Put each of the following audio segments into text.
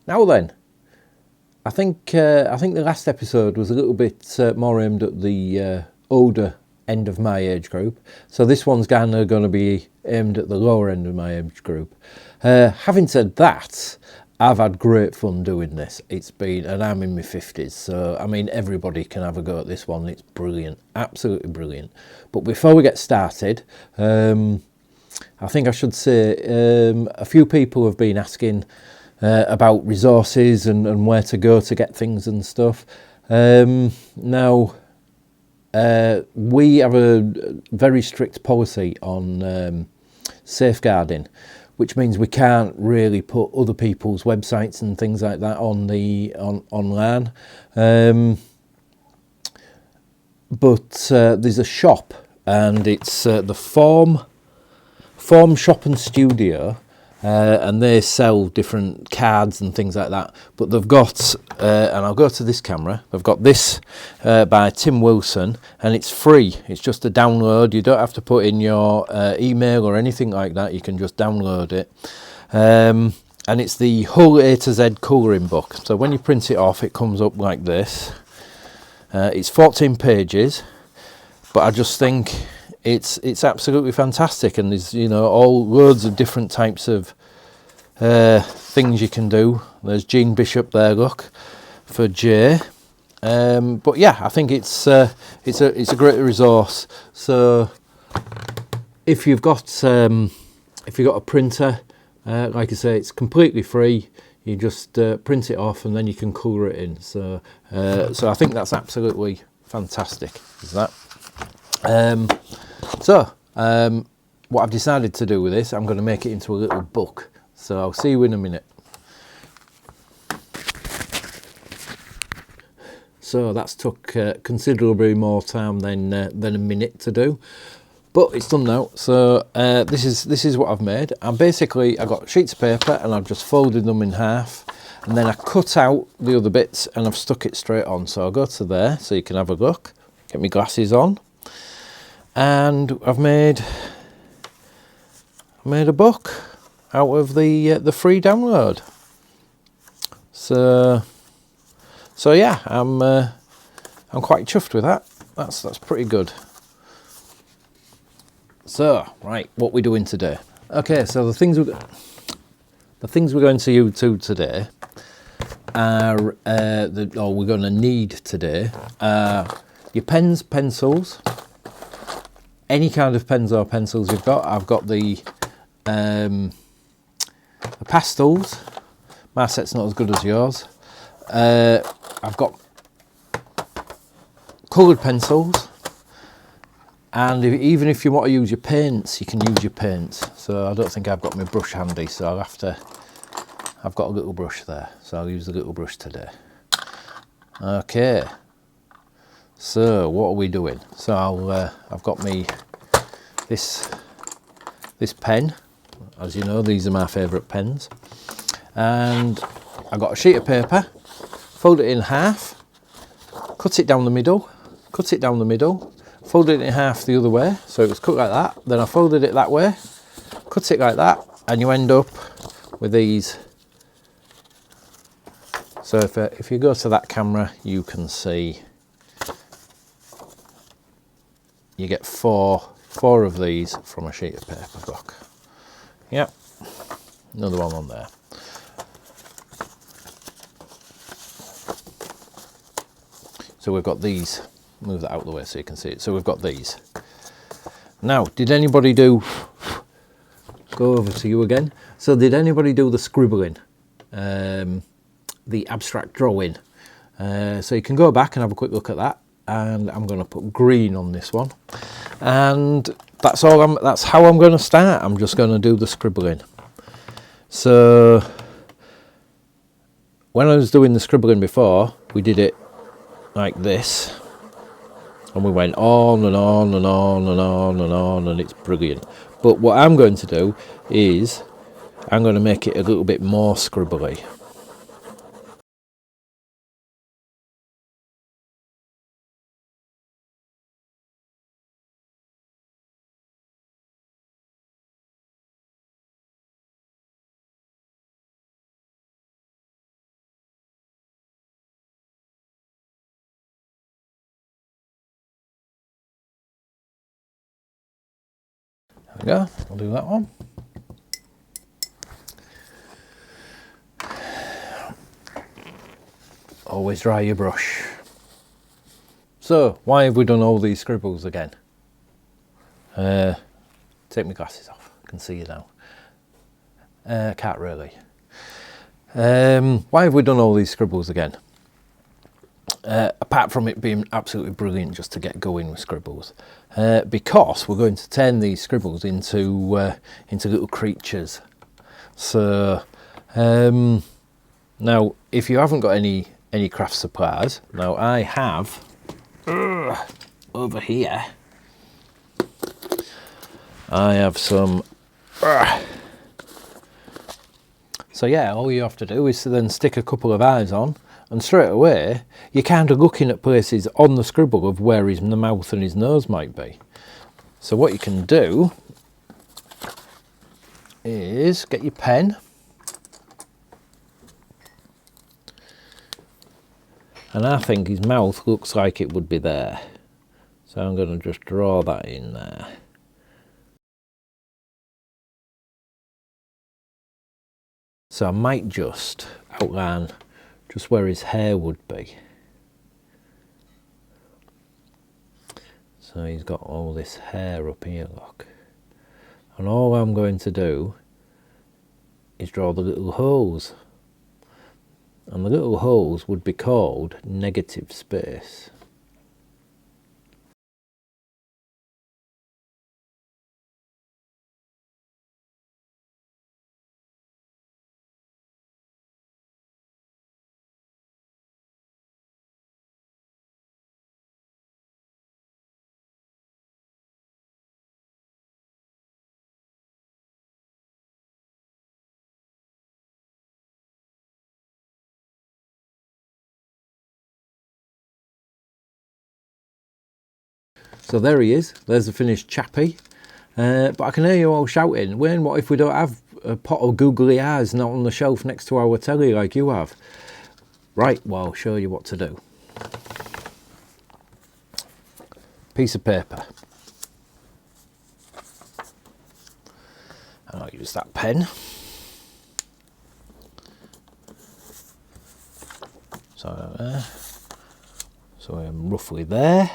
Now then, I think the last episode was a little bit more aimed at the older end of my age group. So this one's kind of going to be aimed at the lower end of my age group. Having said that, I've had great fun doing this. It's been, and I'm in my 50s, so I mean everybody can have a go at this one. It's brilliant, absolutely brilliant. But before we get started, I think I should say a few people have been asking about resources and where to go to get things and stuff. Now, we have a very strict policy on safeguarding, which means we can't really put other people's websites and things like that online. But there's a shop, and it's the Form Shop and Studio. And they sell different cards and things like that. But they've got, and I'll go to this camera, they've got this by Tim Wilson, and it's free. It's just a download. You don't have to put in your email or anything like that. You can just download it. And it's the Hull A to Z colouring book. So when you print it off, it comes up like this. It's 14 pages, but I just think it's absolutely fantastic, and there's all loads of different types of things you can do. There's Jean Bishop there, look, for Jay. But yeah, I think it's a great resource. So if you've got a printer, like I say, it's completely free. You just print it off and then you can colour it in. So I think that's absolutely fantastic. Is that? What I've decided to do with this, I'm going to make it into a little book. So I'll see you in a minute. So that's took considerably more time than a minute to do, but it's done now. So this is what I've made. I got sheets of paper and I've just folded them in half, and then I cut out the other bits and I've stuck it straight on. So I'll go to there so you can have a look. Get my glasses on. And I've made a book out of the free download. So yeah, I'm quite chuffed with that. That's pretty good. So right, what we're doing today? Okay, so the things we're going to YouTube today are we're going to need today your pens, pencils. Any kind of pens or pencils you've got. I've got the pastels. My set's not as good as yours. I've got coloured pencils, and even if you want to use your paints, you can use your paints. So I don't think I've got my brush handy, so I've got a little brush there, so I'll use the little brush today. Okay. So what are we doing? So I've got this pen. As you know, these are my favourite pens. And I've got a sheet of paper, fold it in half, cut it down the middle, fold it in half the other way, so it was cut like that. Then I folded it that way, cut it like that, and you end up with these. So if you go to that camera, you can see you get four of these from a sheet of paper book. Yep, another one on there. So we've got these. Move that out of the way so you can see it. So we've got these. Now, did anybody go over to you again? So did anybody do the scribbling, the abstract drawing? So you can go back and have a quick look at that. And I'm going to put green on this one, and that's how I'm going to start. I'm just going to do the scribbling. So when I was doing the scribbling before, we did it like this, and we went on and on and on and on and on, and it's brilliant. But what I'm going to do is I'm going to make it a little bit more scribbly. There we go, I'll do that one. Always dry your brush. So, why have we done all these scribbles again? Take my glasses off, I can see you now. Can't really. Why have we done all these scribbles again? Apart from it being absolutely brilliant just to get going with scribbles, because we're going to turn these scribbles into little creatures. So now, if you haven't got any craft supplies, now I have over here. I have some. So yeah, all you have to do is to then stick a couple of eyes on. And straight away, you're kind of looking at places on the scribble of where his mouth and his nose might be. So what you can do is get your pen. And I think his mouth looks like it would be there. So I'm going to just draw that in there. So I might just outline just where his hair would be. So he's got all this hair up here, look. And all I'm going to do is draw the little holes. And the little holes would be called negative space. So there he is, there's the finished chappie. But I can hear you all shouting, Wayne, what if we don't have a pot of googly eyes not on the shelf next to our telly like you have? Right, well, I'll show you what to do. Piece of paper. And I'll use that pen. So I'm roughly there.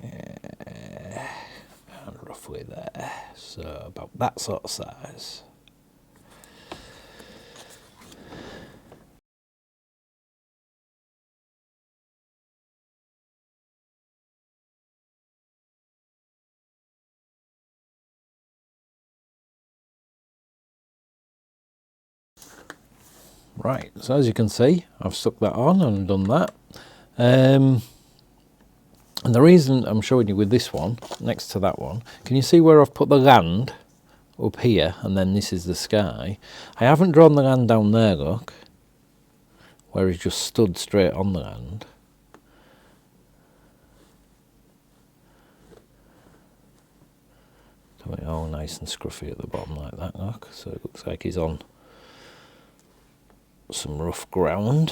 And roughly there. So about that sort of size. Right, so as you can see, I've stuck that on and done that. And the reason I'm showing you with this one, next to that one, can you see where I've put the land up here, and then this is the sky? I haven't drawn the land down there, look, where he's just stood straight on the land. Do it all nice and scruffy at the bottom like that, look, so it looks like he's on some rough ground.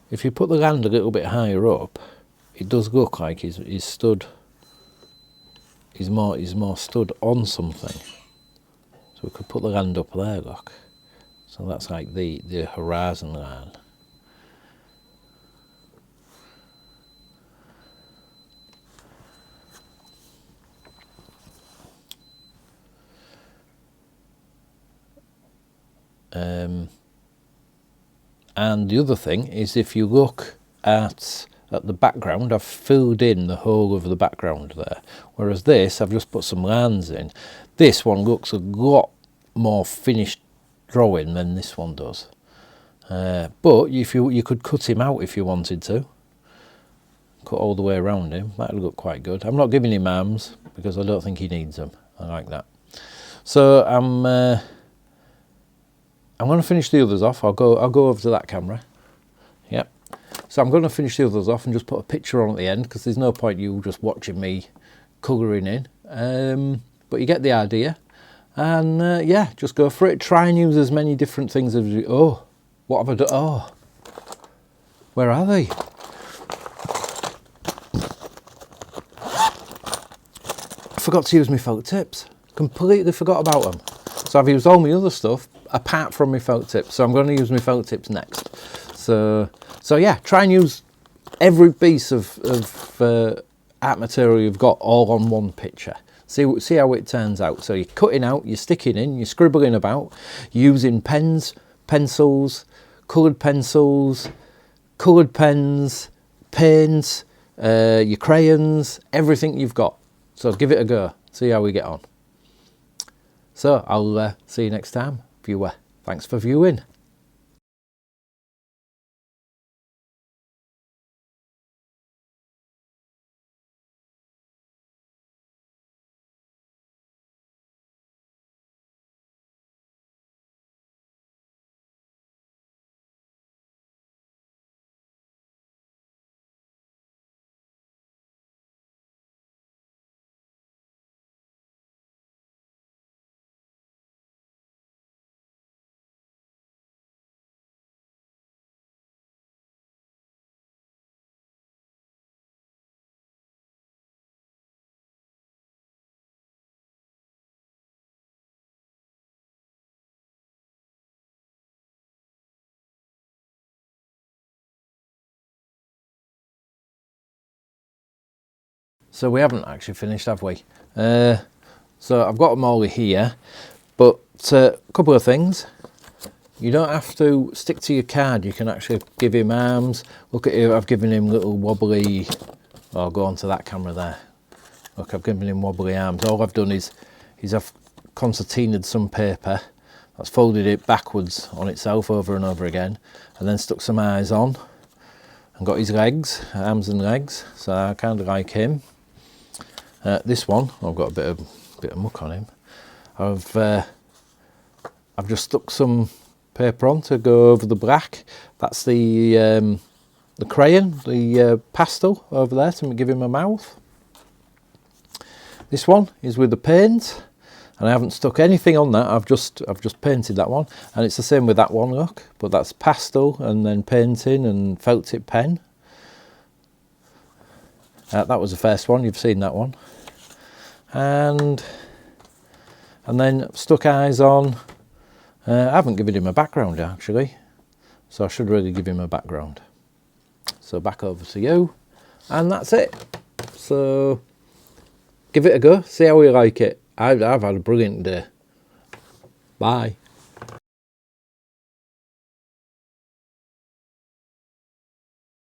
If you put the land a little bit higher up, it does look like he's stood. He's more stood on something. So we could put the land up there, look. So that's like the horizon line. And the other thing is, if you look at the background, I've filled in the whole of the background there. Whereas this, I've just put some lines in. This one looks a lot more finished drawing than this one does. But if you could cut him out if you wanted to. Cut all the way around him, that would look quite good. I'm not giving him arms because I don't think he needs them. I like that. So I'm going to finish the others off. I'll go over to that camera. Yep. So I'm going to finish the others off and just put a picture on at the end, because there's no point you just watching me colouring in. But you get the idea. And yeah, just go for it. Try and use as many different things as you... Oh, what have I done? Oh, where are they? forgot to use my felt tips. Completely forgot about them. So I've used all my other stuff apart from my felt tips. So I'm going to use my felt tips next. So yeah, try and use every piece of art material you've got all on one picture. See how it turns out. So you're cutting out, you're sticking in, you're scribbling about, using pens, pencils, coloured pens, paints, your crayons, everything you've got. So give it a go, see how we get on. So I'll see you next time, viewer. Thanks for viewing. So we haven't actually finished, have we? So I've got them all here, but a couple of things. You don't have to stick to your card. You can actually give him arms. Look at here, I've given him little wobbly, I'll go onto that camera there. Look, I've given him wobbly arms. All I've done is I've concertinaed some paper, that's folded it backwards on itself over and over again, and then stuck some eyes on, and got his legs, arms and legs, so I kind of like him. This one, I've got a bit of muck on him. I've just stuck some paper on to go over the black. That's the crayon, the pastel over there to give him a mouth. This one is with the paint, and I haven't stuck anything on that. I've just painted that one, and it's the same with that one. Look, but that's pastel and then painting and felt tip pen. That was the first one. You've seen that one. And then stuck eyes on. I haven't given him a background actually, so I should really give him a background. So back over to you, and that's it. So give it a go, see how you like it. I've had a brilliant day. Bye.